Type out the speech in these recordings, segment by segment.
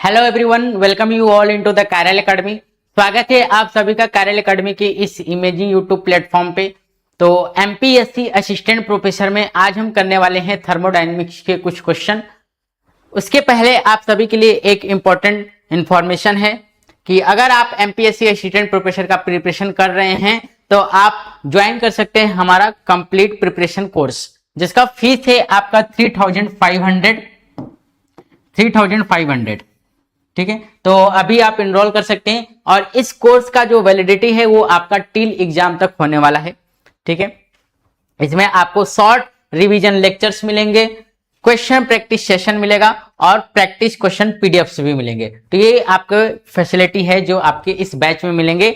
Hello everyone, welcome you all into the कार्यल academy. स्वागत है आप सभी का कार्यल एकेडमी के इस इमेजिंग यूट्यूब प्लेटफॉर्म पे। तो एमपीएससी असिस्टेंट प्रोफेसर में आज हम करने वाले हैं थर्मोडायनेमिक्स के कुछ क्वेश्चन। उसके पहले आप सभी के लिए एक इम्पॉर्टेंट इंफॉर्मेशन है कि अगर आप एमपीएससी असिस्टेंट प्रोफेसर का प्रिपरेशन कर रहे हैं तो आप ज्वाइन कर सकते हैं हमारा कंप्लीट प्रिपरेशन कोर्स, जिसका फीस है आपका 3500। ठीक है, तो अभी आप एनरोल कर सकते हैं और इस कोर्स का जो वैलिडिटी है वो आपका टिल एग्जाम तक होने वाला है। ठीक है, इसमें आपको शॉर्ट रिवीजन लेक्चर्स मिलेंगे, क्वेश्चन प्रैक्टिस सेशन मिलेगा और प्रैक्टिस क्वेश्चन पीडीएफ्स भी मिलेंगे। तो ये आपको फैसिलिटी है जो आपके इस बैच में मिलेंगे।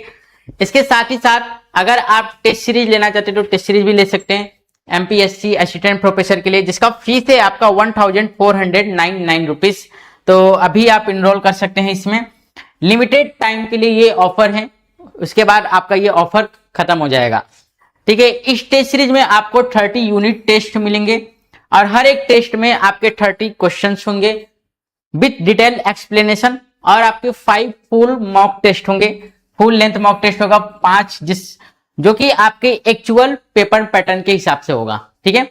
इसके साथ ही साथ अगर आप टेस्ट सीरीज लेना चाहते हैं तो टेस्ट सीरीज भी ले सकते हैं एमपीएससी असिस्टेंट प्रोफेसर के लिए, जिसका फीस है आपका 1499 रुपीज। तो अभी आप इनरोल कर सकते हैं इसमें। लिमिटेड टाइम के लिए ये ऑफर है, उसके बाद आपका ये ऑफर खत्म हो जाएगा। ठीक है, इस टेस्ट सीरीज में आपको 30 यूनिट टेस्ट मिलेंगे और हर एक टेस्ट में आपके 30 क्वेश्चंस होंगे विथ डिटेल एक्सप्लेनेशन और आपके 5 फुल मॉक टेस्ट होंगे। फुल लेंथ मॉक टेस्ट होगा 5, जो कि आपके एक्चुअल पेपर पैटर्न के हिसाब से होगा। ठीक है,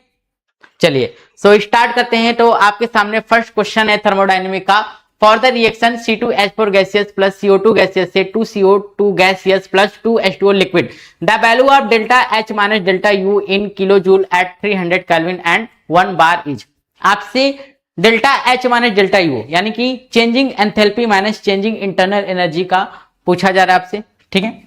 चलिए सो स्टार्ट करते हैं। तो आपके सामने फर्स्ट क्वेश्चन है थर्मोडायनेमिक का। For the reaction C2H4 gaseous plus CO2 gaseous से 2CO2 gaseous plus 2H2O liquid, the value of delta H minus delta U in kilo joule at 300 kelvin and 1 bar is. आपसे delta H minus delta U यानी कि changing enthalpy minus changing internal energy का पूछा जा रहा है आपसे। ठीक है,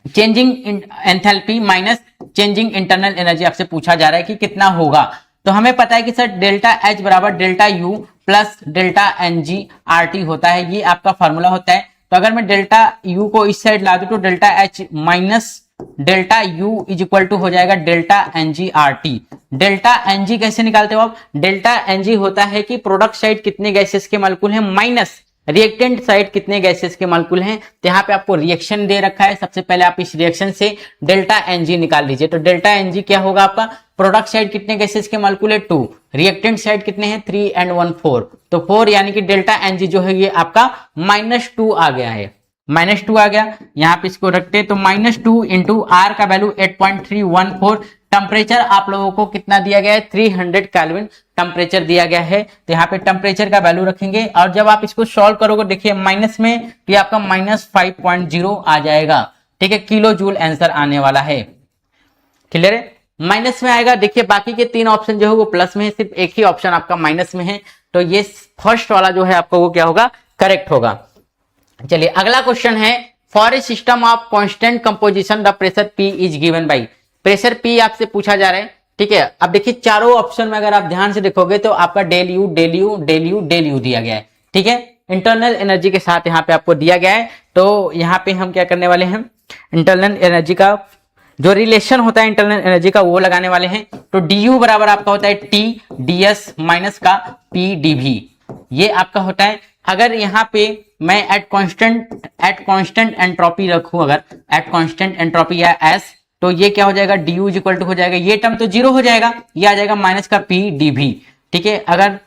changing enthalpy minus changing internal energy आपसे पूछा जा रहा है कि कितना होगा। तो हमें पता है कि सर डेल्टा H बराबर delta U plus delta NG/RT होता है, ये आपका फॉर्मूला होता है। तो अगर मैं डेल्टा U को इस साइड ला दूं तो delta H minus delta U is equal to हो जाएगा डेल्टा NG/RT। डेल्टा NG कैसे निकालते हो आप? डेल्टा NG होता है कि प्रोडक्ट साइड कितने गैसेस के मॉलिक्यूल हैं माइनस रिएक्टेंट साइड कितने गैसेस के मॉलिक्यूल हैं। तो यहाँ पे आपको रिएक्शन दे रखा है, सबसे पहले आप इस रिएक्शन से डेल्टा NG निकाल लीजिए। तो डेल्टा NG क्या होगा आपका? प्रोडक्ट साइड कितने गैसेस के मॉलिक्यूल है 2, रिएक्टेंट साइड कितने हैं 3 and 1 4। तो 4 यानी कि डेल्टा NG जो है ये आपका -2 आ गया है, -2 आ गया। यहाँ पे इसको रखते हैं तो -2 इंटू R का वैल्यू 8.314। टेम्परेचर आप लोगों को कितना दिया गया है 300 केल्विन टेम्परेचर दिया गया है। तो यहाँ पे टेम्परेचर का वैल्यू रखेंगे और जब आप इसको सॉल्व करोगे देखिए माइनस में तो आपका -5.0 आ जाएगा। ठीक है, किलो जूल आंसर आने वाला है। क्लियर है, माइनस में आएगा। देखिए बाकी के 3 ऑप्शन जो है वो प्लस में है, सिर्फ एक ही ऑप्शन आपका माइनस में है। तो ये फर्स्ट वाला जो है आपका वो क्या होगा? करेक्ट होगा। चलिए अगला क्वेश्चन है, for a system of constant composition the pressure P is given by. Pressure P आपसे पूछा जा रहा है। ठीक है, अब देखिए चारों ऑप्शन में अगर आप ध्यान से देखोगे तो आपका del U del U del U del U दिया गया है। ठीक है, इंटरनल एनर्जी के साथ यहाँ पे आपको दिया गया है। तो यहाँ पे हम क्या करने वाले हैं, इंटरनल एनर्जी का जो रिलेशन होता है इंटरनल एनर्जी का वो लगाने वाले हैं। तो du बराबर आपका होता है T ds माइनस का P dv, ये आपका होता है। अगर यहाँ पे मैं एट कांस्टेंट एंट्रोपी रखूं, अगर एट कांस्टेंट एंट्रोपी या S, तो ये क्या हो जाएगा du इक्वल टू हो जाएगा, ये टर्म तो 0 हो जाएगा, ये आ जाएगा माइनस का P dv। ठीक है, अगर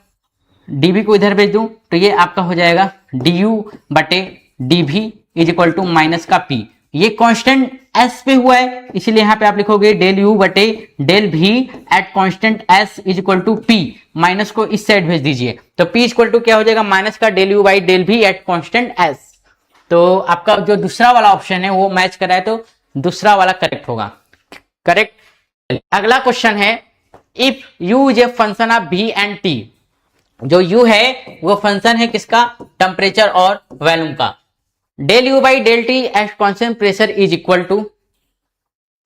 dv को इधर भेज दूं तो ये आपका हो जाएगा du बटे dv is equal to minus का P। ये कांस्टेंट S पे हुआ है इसलिए यहाँ पे आप लिखोगे डेल U बटे del V at constant S is equal to P। Minus को इस साइड भेज दीजिए तो P इक्वल टू क्या हो जाएगा माइनस का del U by del V at constant S। तो आपका जो दूसरा वाला ऑप्शन है वो मैच कर रहा है, तो दूसरा वाला करेक्ट होगा। करेक्ट। अगला क्वेश्चन है, if U is a function of V and T। जो U है वो फंक्शन है किसका? टेम्परेचर और वॉल्यूम का। Del U by del T at constant pressure is equal to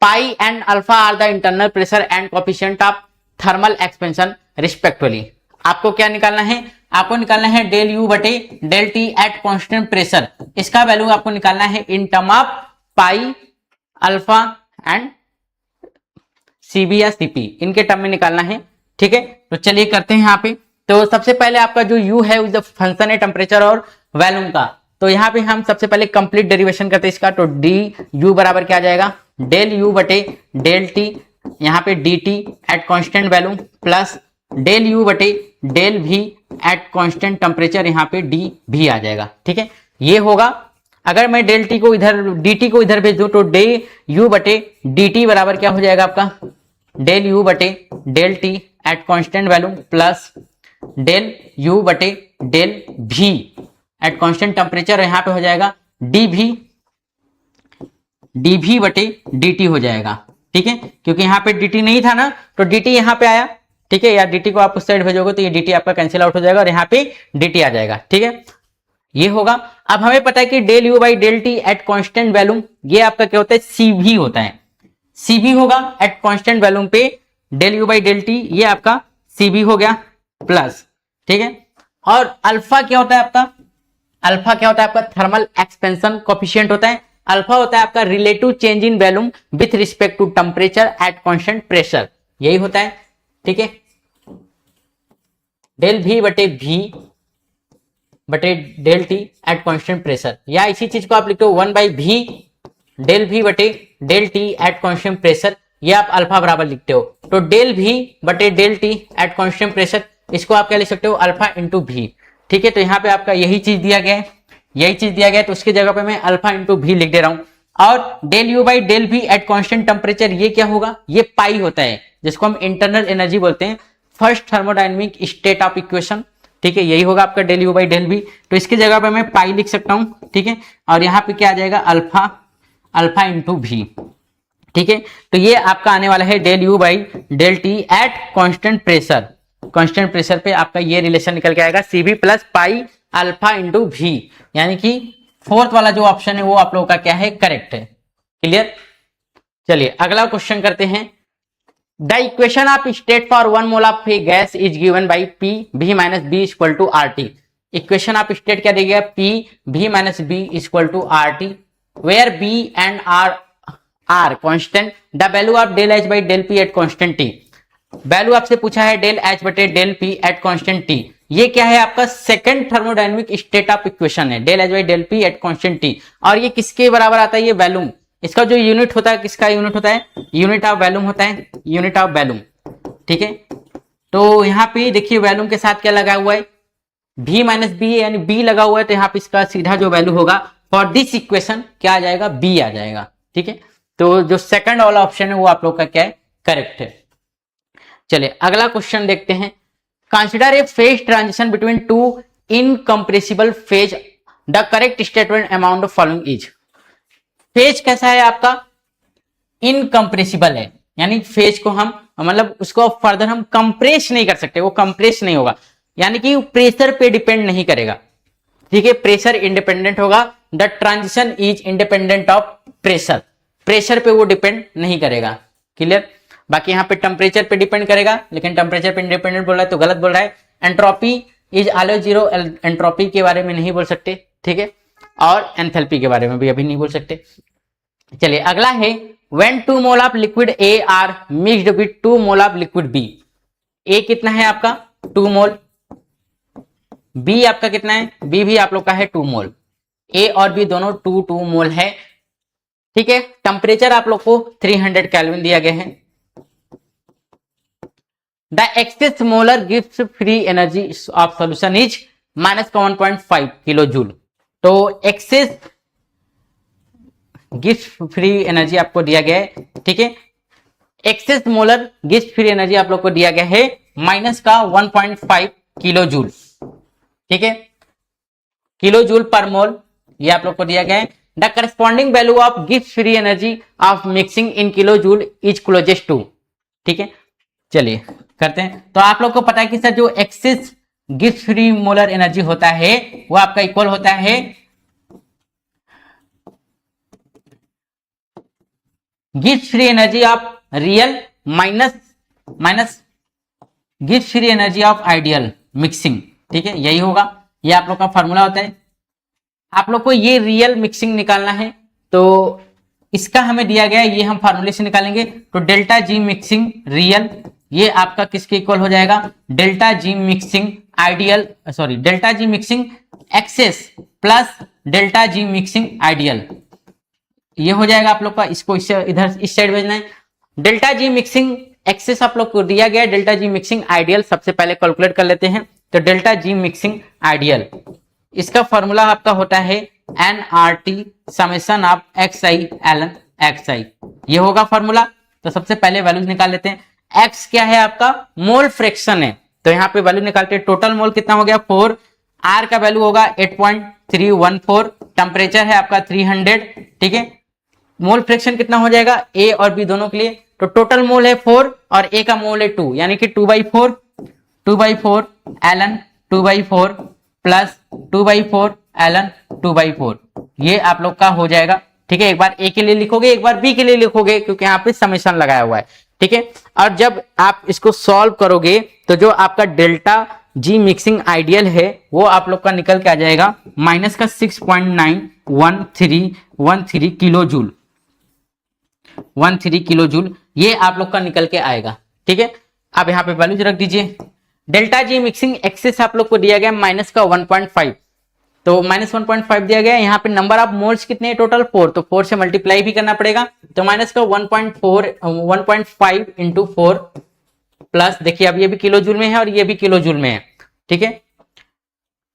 pi and alpha are the internal pressure and coefficient of thermal expansion respectively. आपको क्या निकालना है? आपको निकालना है डेल U बटे del T at constant pressure, इसका value आपको निकालना है in term of pi, alpha and CB या CP, इनके टर्म में निकालना है। ठीक है, तो चलिए करते हैं यहाँ पे। तो सबसे पहले आपका जो U है जो फंक्शन है टेम्परेचर और वॉल्यूम का, तो यहाँ पे हम सबसे पहले कंप्लीट डेरिवेशन करते हैं इसका। तो du बराबर क्या आ जाएगा डेल U बटे डेल T, यहाँ पे dt at constant value plus del U बटे del V at constant temperature, यहाँ पे डी भी आ जाएगा। ठीक है, ये होगा। अगर मैं डेल टी को इधर डी टी को इधर भेज दूं तो डे यू बटे डी टी बराबर क्या हो जाएगा आपका, डेल यू बटे del T at constant value plus del U बटे del V at constant temperature, यहाँ पे हो जाएगा डी भी बटे डी टी हो जाएगा। ठीक है, क्योंकि यहाँ पे डी टी नहीं था ना, तो डी टी यहाँ पे आया। ठीक है, या डी टी को आप उस साइड भेजोगे तो ये डी टी आपका कैंसिल आउट हो जाएगा और यहाँ पे डी टी आ जाएगा। ठीक है, ये होगा। अब हमें पता है कि del U by del T at constant volume, ये आपका क्या होता है, सी भी होता है। सी भी होगा एट कांस्टेंट वैल्यूम पे del U by del T, ये आपका सी भी हो गया प्लस। ठीक है, और अल्फा क्या होता है आपका, अल्फा क्या होता है आपका, थर्मल एक्सपेंशन कोफिशिएंट होता है। अल्फा होता है आपका relative change in volume with respect to temperature at constant pressure, यही होता है। ठीक है, डेल भी बटे del T at constant pressure, या इसी चीज को आप लिखते हो 1 बाई भी डेल भी बटे del T at constant pressure, ये आप अल्फा बराबर लिखते हो। तो डेल भी बटे del T at constant pressure, इसको आप क्या लिख सकते हो, अल्फा इंटू भी। ठीक है, तो यहाँ पे आपका यही चीज दिया गया है, यही चीज दिया गया है, तो उसकी जगह पे मैं अल्फा इंटू भी लिख दे रहा हूं। और del U by del V at constant temperature, ये क्या होगा, ये पाई होता है, जिसको हम इंटरनल एनर्जी बोलते हैं, first thermodynamic state of equation. ठीक है, यही होगा आपका डेल यू बाई डेल भी, तो इसकी जगह पे मैं पाई लिख सकता हूं। ठीक है, और यहाँ पे क्या आ जाएगा, अल्फा इंटू भी। ठीक है, तो ये आपका आने वाला है del U by del T at constant pressure. Constant pressure पे आपका ये रिलेशन निकल के आएगा, सी भी प्लस पाई अल्फा इंटू भी, यानी कि फोर्थ वाला जो ऑप्शन है वो आप लोगों का क्या है, करेक्ट है। क्लियर, चलिए अगला क्वेश्चन करते हैं। The equation of state for 1 mole of a gas is given by P V minus b equal to R T. Equation of state क्या देगा, P V minus b equal to R T, where b and R constant, the value of del H by del P at constant T. Value आपसे पूछा है del H बटे del P at constant T, ये क्या है आपका second thermodynamic state of equation है, del H by del P at constant T. और ये किसके बराबर आता है, ये वैल्यूम, इसका जो यूनिट होता है, किसका यूनिट होता है, यूनिट ऑफ वैल्यूम होता है, यूनिट ऑफ वैल्यूम। ठीक है, तो यहाँ पे देखिए वैल्यूम के साथ क्या लगा हुआ है, v माइनस बी, यानी b लगा हुआ है, तो यहाँ पे इसका सीधा जो वैल्यू होगा फॉर दिस इक्वेशन क्या आ जाएगा, b आ जाएगा। ठीक है, तो जो सेकंड वाला ऑप्शन है वो आप लोग का क्या है, करेक्ट है। चलिए अगला क्वेश्चन देखते हैं। Consider A phase transition between two incompressible phase, the correct statement amount of following is. Phase कैसा है आपका, इनकम्प्रेसिबल है, यानी फेज को हम मतलब उसको फर्दर हम कंप्रेस नहीं कर सकते, वो कंप्रेस नहीं होगा, यानी कि प्रेशर पे डिपेंड नहीं करेगा। ठीक है, प्रेशर इंडिपेंडेंट होगा, the transition is independent of pressure, pressure पे वो डिपेंड नहीं करेगा। क्लियर, बाकी यहाँ पे टेम्परेचर पे डिपेंड करेगा, लेकिन टेम्परेचर पे इंडिपेंडेंट बोल रहा है तो गलत बोल रहा है। Entropy is always zero, entropy के बारे में नहीं बोल सकते। ठीक है, और एंथैल्पी के बारे में भी अभी नहीं बोल सकते। चलिए अगला है, when 2 mole of liquid A are mixed with 2 mole of liquid B. A कितना है आपका 2 मोल, बी आपका कितना है, बी भी आप लोग का है 2 मोल, ए और बी दोनों 2 मोल है। ठीक है, टेम्परेचर आप लोग को 300 केल्विन दिया गया है। द एक्सेस मोलर गिव्स free energy of solution is minus 1.5 kilo joule. तो एक्सेस गिव्स फ्री एनर्जी आपको दिया गया है। ठीक है, एक्सेस मोलर गिव्स फ्री एनर्जी आप लोग को दिया गया है माइनस का 1.5 किलो जूल। ठीक है, किलो जूल पर मोल ये आप लोग को दिया गया है। द करस्पॉन्डिंग वैल्यू ऑफ गिव्स free energy of mixing in kilo joule is closest to. ठीक है, चलिए करते हैं। तो आप लोग को पता है कि सर जो एक्सेस गिव्स फ्री मोलर एनर्जी होता है वो आपका इक्वल होता है gives free energy of real minus gives free energy of ideal mixing. ठीक है, यही होगा, ये आप लोग का फॉर्मूला होता है। आप लोग को ये रियल मिक्सिंग निकालना है, तो इसका हमें दिया गया है, ये हम फार्मूले से निकालेंगे। तो डेल्टा जी मिक्सिंग रियल, ये आपका किसके इक्वल हो जाएगा, delta G mixing ideal, sorry delta G mixing excess plus delta G mixing ideal, ये हो जाएगा आप लोग का। इसको इधर इस साइड भेजना है। डेल्टा जी मिक्सिंग एक्सेस आप लोग को दिया गया है डेल्टा जी मिक्सिंग आइडियल। सबसे पहले कैलकुलेट कर लेते हैं। तो डेल्टा जी मिक्सिंग आइडियल, इसका फॉर्मूला आपका होता है NRT summation of XI ln XI, ये होगा फॉर्मूला। तो सबसे पहले वैल्यूज निकाल लेते हैं। X क्या है आपका मोल फ्रैक्शन है, तो यहाँ पे वैल्यू निकालते हैं। टोटल मोल कितना हो गया 4, R का वैल्यू होगा 8.314, टेम्परेचर है आपका 300, ठीक है। मोल फ्रैक्शन कितना हो जाएगा A और B दोनों के लिए, तो टोटल मोल है 4 और A का मोल है 2, यानी कि 2/4 ln 2/4 प्लस 2/4 ln 2/4, ये आप लोग का हो जाएगा, ठीक है। एक बार A के लिए लिखोगे, एक बार B के लिए लिखोगे, क्योंकि यहाँ पे समेशन लगाया हुआ है, ठीक है। और जब आप इसको सॉल्व करोगे तो जो आपका डेल्टा जी मिक्सिंग आइडियल है वो आप लोग का निकल के आ जाएगा माइनस का 6.91313 किलो जूल, 13 किलो जूल, ये आप लोग का निकल के आएगा, ठीक है। अब यहाँ पे वैल्यूज रख दीजिए। डेल्टा जी मिक्सिंग एक्सेस आप लोग को दिया गया माइनस का 1.5, तो माइनस 1.5 दिया गया। यहाँ पे नंबर ऑफ मोल्स कितने हैं टोटल 4, तो 4 से मल्टीप्लाई भी करना पड़ेगा, तो माइनस का 1.5 इंटू 4 प्लस, देखिए अब ये भी किलो जूल में है और ये भी किलो जूल में है, ठीक है।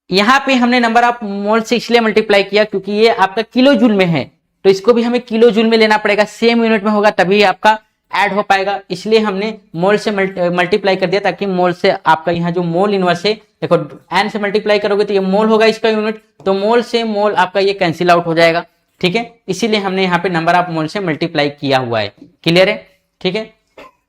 यहाँ पे हमने नंबर ऑफ मोल से इसलिए मल्टीप्लाई किया क्योंकि ये आपका किलो जूल में है, तो इसको भी हमें किलो जूल में लेना पड़ेगा, सेम यूनिट में होगा तभी आपका ऐड हो पाएगा, इसलिए हमने मोल से मल्टीप्लाई कर दिया, ताकि मोल से आपका यहाँ जो मोल इनवर्स है, देखो n से मल्टीप्लाई करोगे तो ये मोल होगा इसका यूनिट, तो मोल से मोल आपका ये कैंसिल आउट हो जाएगा, ठीक है। इसीलिए हमने यहाँ पे नंबर ऑफ मोल से मल्टीप्लाई किया हुआ है, क्लियर है, ठीक है।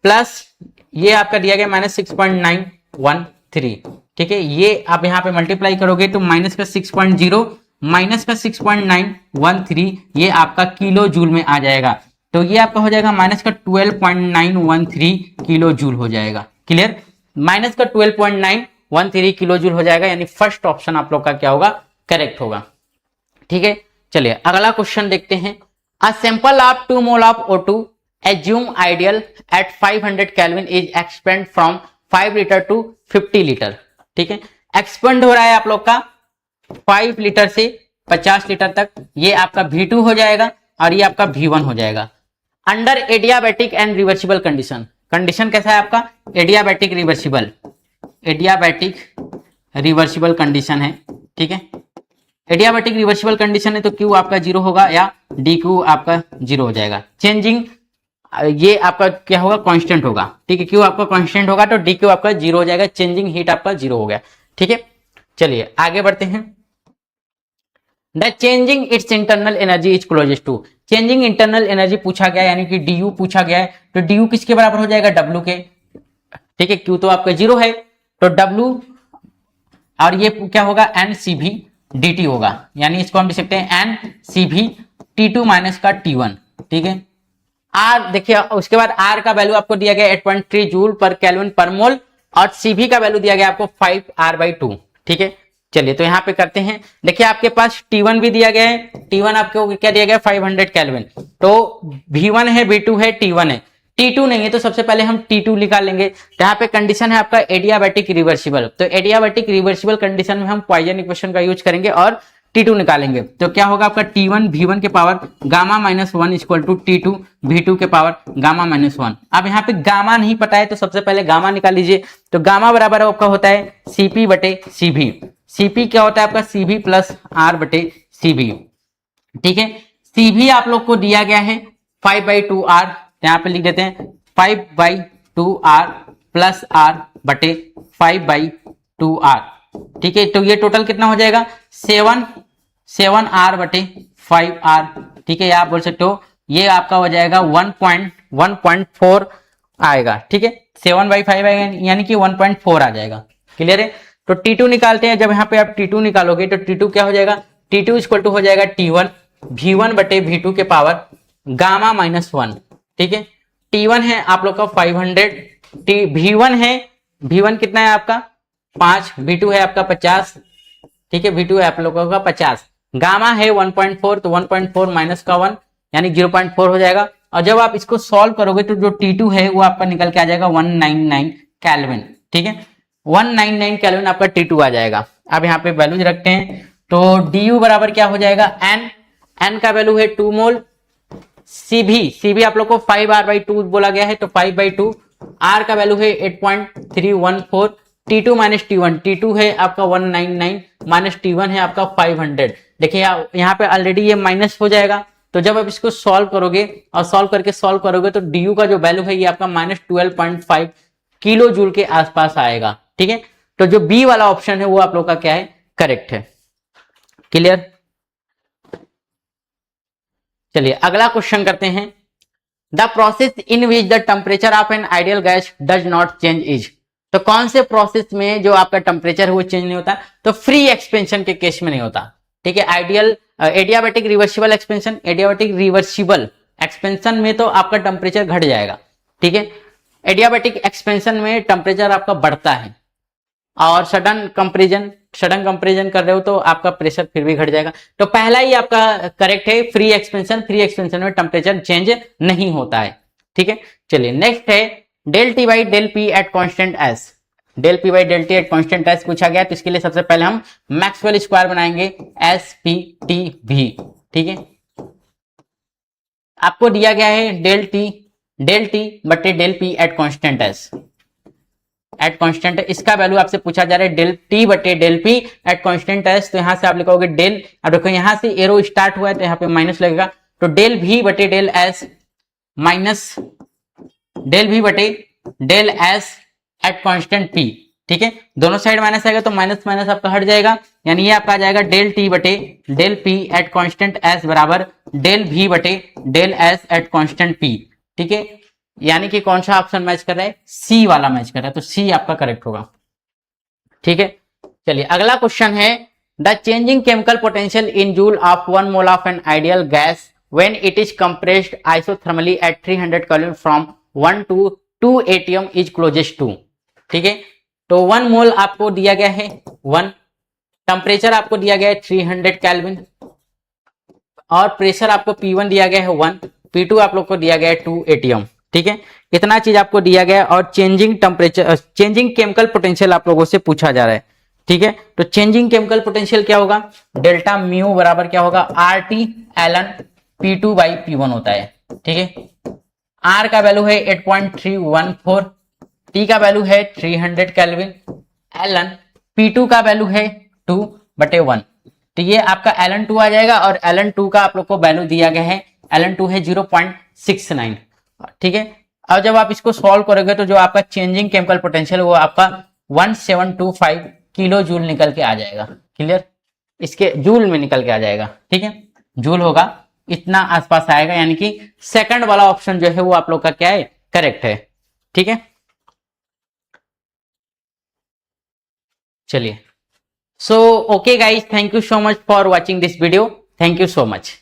प्लस ये आपका दिया गया माइनस 6.913, ठीक है। ये आप यहाँ पे मल्टीप्लाई करोगे तो माइनस का 6.0 माइनस का 6.913, ये आपका किलो जूल में आ जाएगा, तो ये आपका हो जाएगा माइनस का 12.913 किलो जूल हो जाएगा, क्लियर। माइनस का 12.913 किलो जूल हो जाएगा, यानी फर्स्ट ऑप्शन आप लोग का क्या होगा, करेक्ट होगा, ठीक है। चलिए अगला क्वेश्चन देखते हैं। A sample of 2 mole of O2 assume ideal at 500 kelvin is expand from 5 litre to 50 litre, ठीक है। एक्सपेंड हो रहा है आप लोग का 5 लीटर से 50 लीटर तक, ये आपका V2 हो जाएगा और ये आपका V1 हो जाएगा। Under adiabatic and reversible condition, condition कैसा है आपका एडियाबैटिक रिवर्सिबल कंडीशन है, ठीक है। एडियाबैटिक रिवर्सिबल कंडीशन है तो Q आपका 0 होगा या DQ आपका 0 हो जाएगा। चेंजिंग ये आपका क्या होगा कांस्टेंट होगा, ठीक है। Q आपका कांस्टेंट होगा तो DQ आपका 0 हो जाएगा, चेंजिंग हीट आपका 0 हो गया, ठीक है। चलिए आगे बढ़ते हैं। The changing its internal energy is closest to, changing internal energy पूछा गया यानी कि DU पूछा गया है, तो DU किसके बराबर हो जाएगा W के, ठीक है। Q तो आपका 0 है तो W और ये क्या होगा NCV dt होगा, यानी इसको हम लिख सकते हैं NCV T2 माइनस का T1, ठीक है। R देखिए उसके बाद R का वैल्यू आपको दिया गया 8.3 जूल पर केल्विन पर मोल और CV का वैल्यू दिया गया आपको 5R/2, ठीक है। चलिए तो यहाँ पे करते हैं। देखिए आपके पास T1 भी दिया गया है, T1 आपको क्या दिया गया 500 केल्विन, तो V1 है V2 है T1 है, T2 नहीं है, तो सबसे पहले हम T2 निकाल लेंगे। यहाँ पे कंडीशन है आपका एडियाबैटिक रिवर्सिबल, तो एडियाबैटिक रिवर्सिबल कंडीशन में हम पॉइजन इक्वेशन का यूज करेंगे और T2 निकालेंगे, तो क्या होगा आपका T1 V1 के power gamma -1 equal to T2 V2 के पावर गामा -1। अब यहाँ पे गामा नहीं पता है तो सबसे पहले गामा निकाल लीजिए, तो गामा बराबर आपका होता है CP/CV, CP क्या होता है आपका CV प्लस R/CV, ठीक है। CV आप लोग को दिया गया है 5/2R, यहाँ पे लिख देते हैं 5/2R प्लस R/5/2R, ठीक है। तो ये टोटल कितना हो जाएगा 7R/5R, ठीक है। आप बोल सकते हो ये आपका हो जाएगा 1.4 आएगा, ठीक है। 7/5 आएगा यानी कि 1.4 आ जाएगा, क्लियर है। तो T2 निकालते हैं। जब यहाँ पे आप T2 निकालोगे तो T2 क्या हो जाएगा, T2 इक्वल टू हो जाएगा T1 V1/V2 के पावर गामा -1, ठीक है। T1 है आप लोग का 500, V1 है, V1 कितना है आपका 5, V2 है आपका 50, ठीक है। V2 है आप लोगों का 50, गामा है 1.4, तो 1.4 माइनस का 1 यानी 0.4 हो जाएगा। और जब आप इसको सॉल्व करोगे तो जो T2 है वो आपका निकल के आ जाएगा 199 केल्विन, ठीक है। 199 केल्विन आपका T2 आ जाएगा। अब यहाँ पे वैल्यूज रखते हैं, तो DU बराबर क्या हो जाएगा N का वैल्यू है 2 मोल, CV आप लोग को 5R/2 बोला गया है, तो 5/2 आर का वैल्यू है 8.314, T2 माइनस T1, T2 है आपका 199 माइनस T1 है आपका 500। देखिए यहाँ पे ऑलरेडी ये माइनस हो जाएगा, तो जब आप इसको सॉल्व करोगे और सॉल्व करोगे तो डी का जो वैल्यू है ये आपका -12.5 किलो जूल के आसपास आएगा। ठीक है, तो जो बी वाला ऑप्शन है वो आप लोग का क्या है, करेक्ट है। क्लियर। चलिए अगला क्वेश्चन करते हैं। The process in which the temperature of an ideal gas does not change is. तो कौन से प्रोसेस में जो आपका टेम्परेचर है वो चेंज नहीं होता, तो फ्री एक्सपेंशन के केस में नहीं होता। ठीक है, ideal adiabatic reversible expansion, adiabatic reversible expansion में तो आपका टेम्परेचर घट जाएगा। ठीक है, एडियाबैटिक एक्सपेंशन में टेम्परेचर आपका बढ़ता है, और सडन कंपेरिजन कर रहे हो तो आपका प्रेशर फिर भी घट जाएगा। तो पहला ही आपका करेक्ट है, फ्री एक्सपेंशन में टेम्परेचर चेंज नहीं होता है। ठीक है, चलिए नेक्स्ट है del T by del P at constant S. Del P by del T at constant S पूछा गया, तो इसके लिए सबसे पहले हम मैक्सवेल स्क्वायर बनाएंगे, एस पी टी भी। ठीक है, आपको दिया गया है डेल टी बटे del P at constant S, at constant है, इसका वैल्यू आपसे पूछा जा रहा है डेल टी बटे del P at constant S. तो यहां से आप लिखोगे डेल, अब देखो यहां से एरो स्टार्ट हुआ है तो यहाँ पे माइनस लगेगा, तो डेल भी बटे del S minus del V बटे del S at constant P. ठीक है, दोनों साइड माइनस आएगा तो माइनस माइनस आपका हट जाएगा, यानी ये आपका आ जाएगा डेल टी बटे del P at constant S बराबर डेल भी बटे del S at constant P. ठीक है, यानी कि कौन सा ऑप्शन मैच कर रहा है, सी वाला मैच कर रहा है, तो सी आपका करेक्ट होगा। ठीक है, चलिए अगला क्वेश्चन है the changing chemical potential in joule of 1 mole of an ideal gas when it is compressed isothermally at 300 kelvin from 1 to 2 atm is closest to. ठीक है, तो 1 मोल आपको दिया गया है 1, टेम्परेचर आपको दिया गया है 300 केल्विन, और प्रेशर आपको P1 दिया गया है 1, P2 आप लोग को दिया गया है 2 atm। ठीक है, इतना चीज आपको दिया गया है, और चेंजिंग केमिकल पोटेंशियल आप लोगों से पूछा जा रहा है। ठीक है, तो चेंजिंग केमिकल पोटेंशियल क्या होगा, डेल्टा म्यू बराबर क्या होगा, R T Elon P2 by P1 होता है। ठीक है, आर का वैल्यू है 8.314, टी का वैल्यू है 300 केल्विन, एलन P2 का वैल्यू है 2/1, तो ये आपका एलन 2 आ जाएगा, और एलन 2 का आप लोग को वैल्यू दिया गया है, एलन 2 है 0.69। ठीक है, अब जब आप इसको सॉल्व करोगे तो जो आपका चेंजिंग केमिकल पोटेंशियल वो आपका 1725 किलो जूल निकल के आ जाएगा। क्लियर, इसके जूल में निकल के आ जाएगा। ठीक है, जूल होगा, इतना आसपास आएगा, यानी कि सेकंड वाला ऑप्शन जो है वो आप लोग का क्या है, करेक्ट है। ठीक है, चलिए so okay guys, thank you so much for watching this video, thank you so much.